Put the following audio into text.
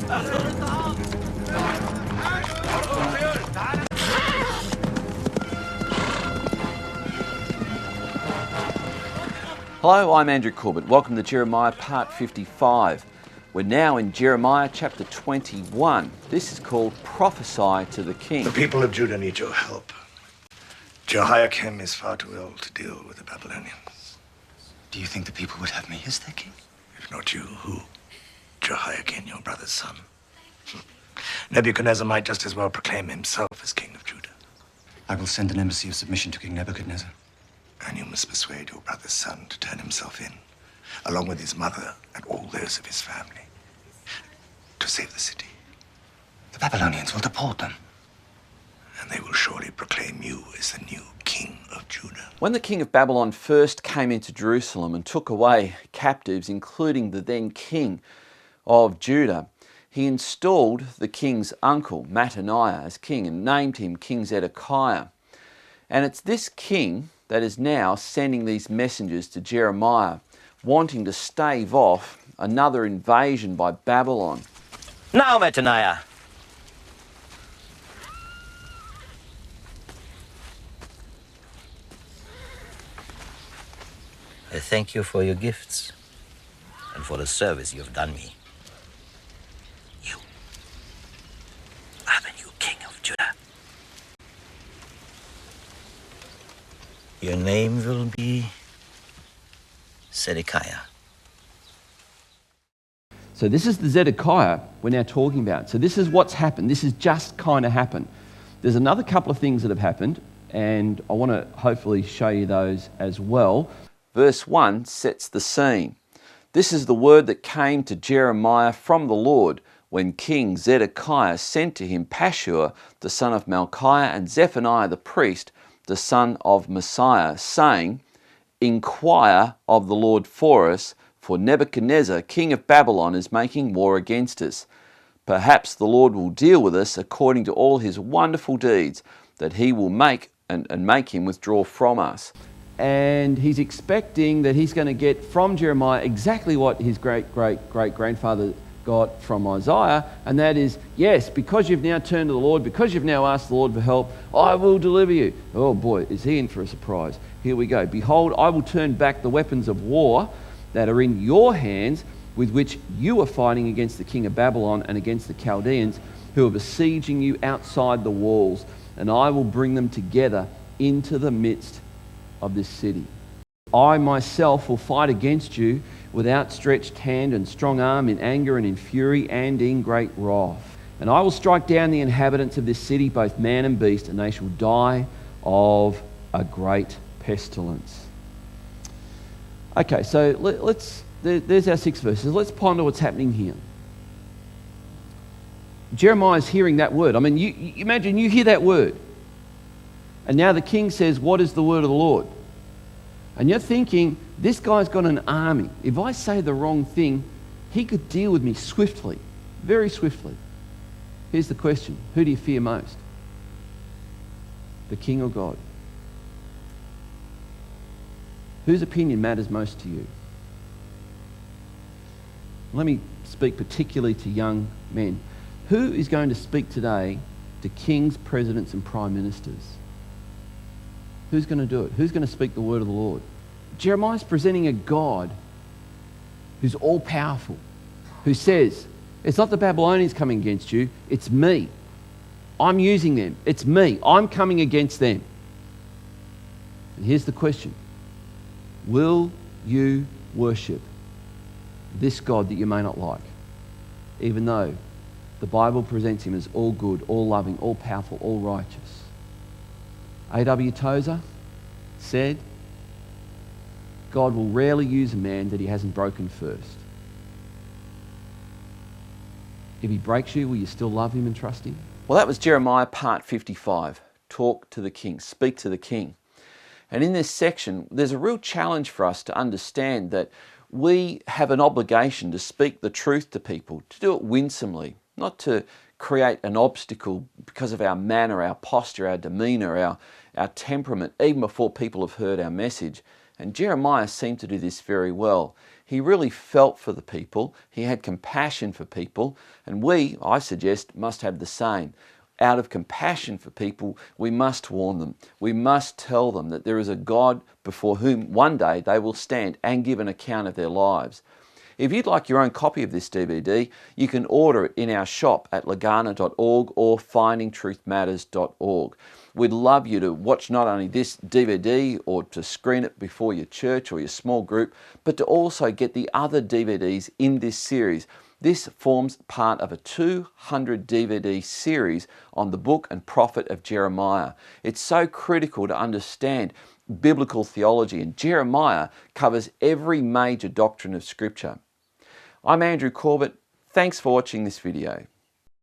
Hello, I'm Andrew Corbett. Welcome to Jeremiah part 55. We're now in Jeremiah chapter 21. This is called Prophesy to the King. The people of Judah need your help. Jehoiakim is far too ill to deal with the Babylonians. Do you think the people would have me as their king? If not you, who? Jehoiakim, your brother's son. Nebuchadnezzar might just as well proclaim himself as king of Judah. I will send an embassy of submission to King Nebuchadnezzar. And you must persuade your brother's son to turn himself in, along with his mother and all those of his family, to save the city. The Babylonians will deport them. And they will surely proclaim you as the new king of Judah. When the king of Babylon first came into Jerusalem and took away captives, including the then king of Judah, he installed the king's uncle, Mattaniah, as king and named him King Zedekiah. And it's this king that is now sending these messengers to Jeremiah, wanting to stave off another invasion by Babylon. Now, Mattaniah. I thank you for your gifts and for the service you have done me. You are the new king of Judah. Your name will be Zedekiah. So this is the Zedekiah we're now talking about. So this is what's happened. This has just kind of happened. There's another couple of things that have happened, and I want to hopefully show you those as well. Verse 1 sets the scene. This is the word that came to Jeremiah from the Lord when King Zedekiah sent to him Pashur, the son of Malchiah, and Zephaniah the priest, the son of Messiah, saying, "Inquire of the Lord for us, for Nebuchadnezzar, king of Babylon, is making war against us. Perhaps the Lord will deal with us according to all his wonderful deeds, that he will make and make him withdraw from us." And he's expecting that he's going to get from Jeremiah exactly what his great-great-great-grandfather got from Isaiah, and that is, yes, because you've now turned to the Lord, because you've now asked the Lord for help, I will deliver you. Oh boy, is he in for a surprise. Here we go. Behold, I will turn back the weapons of war that are in your hands, with which you are fighting against the king of Babylon and against the Chaldeans, who are besieging you outside the walls, and I will bring them together into the midst of this city. I myself will fight against you with outstretched hand and strong arm, in anger and in fury and in great wrath. And I will strike down the inhabitants of this city, both man and beast, and they shall die of a great pestilence. Okay, so there's our 6 verses. Let's ponder what's happening here. Jeremiah's hearing that word. I mean, you imagine you hear that word. And now the king says, what is the word of the Lord? And you're thinking, this guy's got an army. If I say the wrong thing, he could deal with me swiftly, very swiftly. Here's the question. Who do you fear most? The king or God? Whose opinion matters most to you? Let me speak particularly to young men. Who is going to speak today to kings, presidents, and prime ministers? Who's going to do it? Who's going to speak the word of the Lord? Jeremiah's presenting a God who's all-powerful, who says, it's not the Babylonians coming against you, it's me. I'm using them. It's me. I'm coming against them. And here's the question. Will you worship this God that you may not like, even though the Bible presents him as all good, all loving, all powerful, all righteous? A.W. Tozer said, God will rarely use a man that he hasn't broken first. If he breaks you, will you still love him and trust him? Well, that was Jeremiah part 55. Talk to the king, speak to the king. And in this section, there's a real challenge for us to understand that we have an obligation to speak the truth to people, to do it winsomely, not to create an obstacle because of our manner, our posture, our demeanour, our temperament, even before people have heard our message. And Jeremiah seemed to do this very well. He really felt for the people. He had compassion for people. And we, I suggest, must have the same. Out of compassion for people, we must warn them. We must tell them that there is a God before whom one day they will stand and give an account of their lives. If you'd like your own copy of this DVD, you can order it in our shop at lagana.org or findingtruthmatters.org. We'd love you to watch not only this DVD or to screen it before your church or your small group, but to also get the other DVDs in this series. This forms part of a 200 DVD series on the book and prophet of Jeremiah. It's so critical to understand biblical theology, and Jeremiah covers every major doctrine of Scripture. I'm Andrew Corbett. Thanks for watching this video.